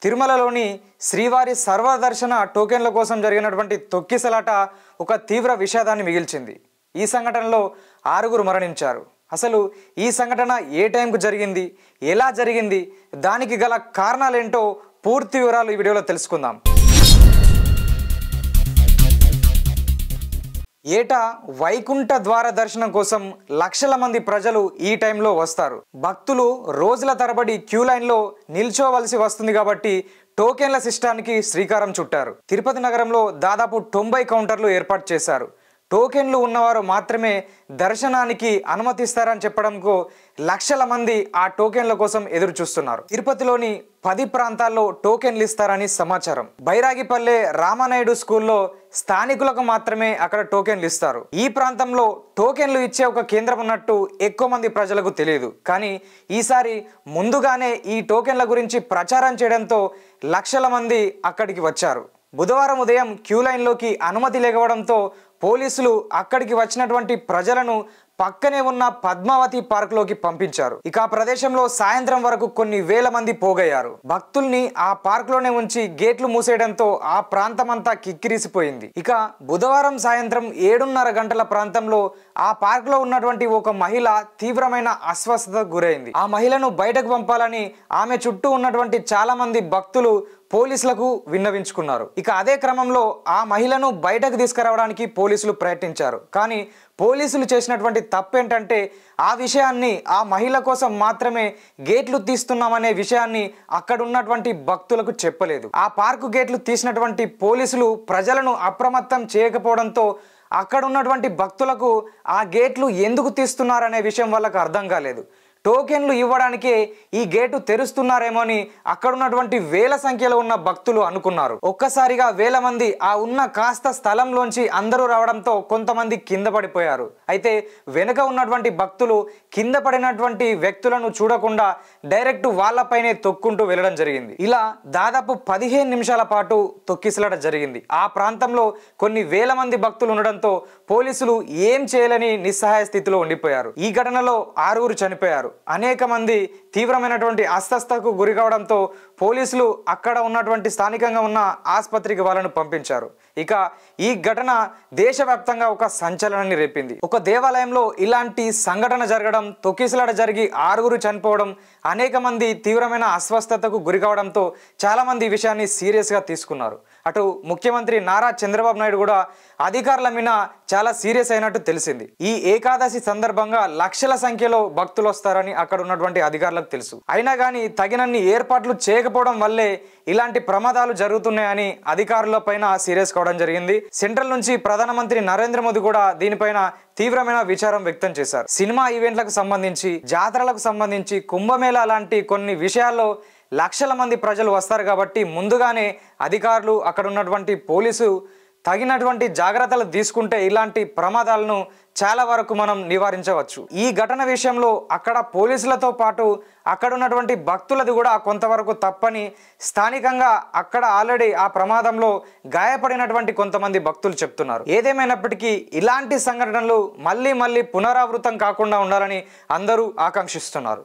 తిరుమలలోని శ్రీవారి సర్వదర్శన టోకెన్ల కోసం జరిగినటువంటి తొక్కిసలాట ఒక తీవ్ర విషాదాన్ని మిగిల్చింది. ఈ సంఘటనలో 6 మరణించారు. అసలు ఈ సంఘటన ఏ టైంకు జరిగింది, ఎలా జరిగింది, దానికి గల కారణాలేంటో పూర్తి వివరాలు ఈ వీడియోలో తెలుసుకుందాం. ఏటా వైకుంఠ ద్వార దర్శనం కోసం లక్షల మంది ప్రజలు ఈ టైంలో వస్తారు. భక్తులు రోజుల తరబడి క్యూ లైన్లో నిల్చోవలసి వస్తుంది కాబట్టి టోకెన్ల సిస్టానికి శ్రీకారం చుట్టారు. తిరుపతి నగరంలో దాదాపు 90 కౌంటర్లు ఏర్పాటు చేశారు. టోకెన్లు ఉన్నవారు మాత్రమే దర్శనానికి అనుమతిస్తారని చెప్పడంతో లక్షల మంది ఆ టోకెన్ల కోసం ఎదురు చూస్తున్నారు. తిరుపతిలోని 10 ప్రాంతాల్లో టోకెన్లు ఇస్తారని సమాచారం. బైరాగిపల్లె రామానాయుడు స్కూల్లో స్థానికులకు మాత్రమే అక్కడ టోకెన్లు ఇస్తారు. ఈ ప్రాంతంలో టోకెన్లు ఇచ్చే ఒక కేంద్రం ఉన్నట్టు ఎక్కువ మంది ప్రజలకు తెలియదు. కానీ ఈసారి ముందుగానే ఈ టోకెన్ల గురించి ప్రచారం చేయడంతో లక్షల మంది అక్కడికి వచ్చారు. బుధవారం ఉదయం క్యూ లైన్లోకి అనుమతి లేకపోవడంతో పోలీసులు అక్కడికి వచ్చినటువంటి ప్రజలను పక్కనే ఉన్న పద్మావతి పార్కులోకి పంపించారు. ఇక ఆ ప్రదేశంలో సాయంత్రం వరకు కొన్ని వేల మంది పోగయ్యారు. భక్తుల్ని ఆ పార్కులోనే ఉంచి గేట్లు మూసేయడంతో ఆ ప్రాంతం అంతా కిక్కిరిసిపోయింది. ఇక బుధవారం సాయంత్రం 7:30 గంటల ప్రాంతంలో ఆ పార్కులో ఉన్నటువంటి ఒక మహిళ తీవ్రమైన అస్వస్థతకు గురైంది. ఆ మహిళను బయటకు పంపాలని ఆమె చుట్టూ ఉన్నటువంటి చాలా మంది భక్తులు పోలీసులకు విన్నవించుకున్నారు. ఇక అదే క్రమంలో ఆ మహిళను బయటకు తీసుకురావడానికి పోలీసులు ప్రయత్నించారు. కానీ పోలీసులు చేసినటువంటి తప్పేంటంటే ఆ విషయాన్ని ఆ మహిళ కోసం మాత్రమే గేట్లు తీస్తున్నామనే విషయాన్ని అక్కడ ఉన్నటువంటి భక్తులకు చెప్పలేదు. ఆ పార్కు గేట్లు తీసినటువంటి పోలీసులు ప్రజలను అప్రమత్తం చేయకపోవడంతో అక్కడ ఉన్నటువంటి భక్తులకు ఆ గేట్లు ఎందుకు తీస్తున్నారనే విషయం వాళ్ళకు అర్థం కాలేదు. టోకెన్లు ఇవ్వడానికే ఈ గేటు తెరుస్తున్నారేమో అని అక్కడ ఉన్నటువంటి వేల సంఖ్యలో ఉన్న భక్తులు అనుకున్నారు. ఒక్కసారిగా వేల మంది ఆ ఉన్న కాస్త స్థలంలోంచి అందరూ రావడంతో కొంతమంది కింద పడిపోయారు. అయితే వెనుక ఉన్నటువంటి భక్తులు కింద పడినటువంటి వ్యక్తులను చూడకుండా డైరెక్ట్ వాళ్ళపైనే తొక్కుంటూ వెళ్ళడం జరిగింది. ఇలా దాదాపు 15 నిమిషాల పాటు తొక్కిసలాట జరిగింది. ఆ ప్రాంతంలో కొన్ని వేల మంది భక్తులు ఉండడంతో పోలీసులు ఏం చేయలేని నిస్సహాయ స్థితిలో ఉండిపోయారు. ఈ ఘటనలో 6 చనిపోయారు. అనేక మంది తీవ్రమైనటువంటి అస్వస్థతకు గురి కావడంతో పోలీసులు అక్కడ ఉన్నటువంటి స్థానికంగా ఉన్న ఆసుపత్రికి వాళ్ళను పంపించారు. ఇక ఈ ఘటన దేశవ్యాప్తంగా ఒక సంచలనాన్ని రేపింది. ఒక దేవాలయంలో ఇలాంటి సంఘటన జరగడం, తొక్కిసలాట జరిగి 6 చనిపోవడం, అనేక మంది తీవ్రమైన అస్వస్థతకు గురి కావడంతో చాలా మంది ఈ విషయాన్ని సీరియస్గా తీసుకున్నారు. అటు ముఖ్యమంత్రి నారా చంద్రబాబు నాయుడు కూడా అధికారుల మీద చాలా సీరియస్ అయినట్టు తెలిసింది. ఈ ఏకాదశి సందర్భంగా లక్షల సంఖ్యలో భక్తులు వస్తారని అక్కడ ఉన్నటువంటి అధికారులకు తెలుసు. అయినా కానీ తగినన్ని ఏర్పాట్లు చేయకపోవడం వల్లే ఇలాంటి ప్రమాదాలు జరుగుతున్నాయని అధికారుల పైన సీరియస్ కావడం జరిగింది. సెంట్రల్ నుంచి ప్రధానమంత్రి నరేంద్ర మోదీ కూడా దీనిపైన తీవ్రమైన విచారం వ్యక్తం చేశారు. సినిమా ఈవెంట్లకు సంబంధించి, జాతరలకు సంబంధించి, కుంభమేళా లాంటి కొన్ని విషయాల్లో లక్షల మంది ప్రజలు వస్తారు కాబట్టి ముందుగానే అధికారులు, అక్కడ ఉన్నటువంటి పోలీసు తగినటువంటి జాగ్రత్తలు తీసుకుంటే ఇలాంటి ప్రమాదాలను చాలా వరకు మనం నివారించవచ్చు. ఈ ఘటన విషయంలో అక్కడ పోలీసులతో పాటు అక్కడ ఉన్నటువంటి భక్తులది కూడా కొంతవరకు తప్పని స్థానికంగా అక్కడ ఆల్రెడీ ఆ ప్రమాదంలో గాయపడినటువంటి కొంతమంది భక్తులు చెప్తున్నారు. ఏదేమైనప్పటికీ ఇలాంటి సంఘటనలు మళ్ళీ పునరావృతం కాకుండా ఉండాలని అందరూ ఆకాంక్షిస్తున్నారు.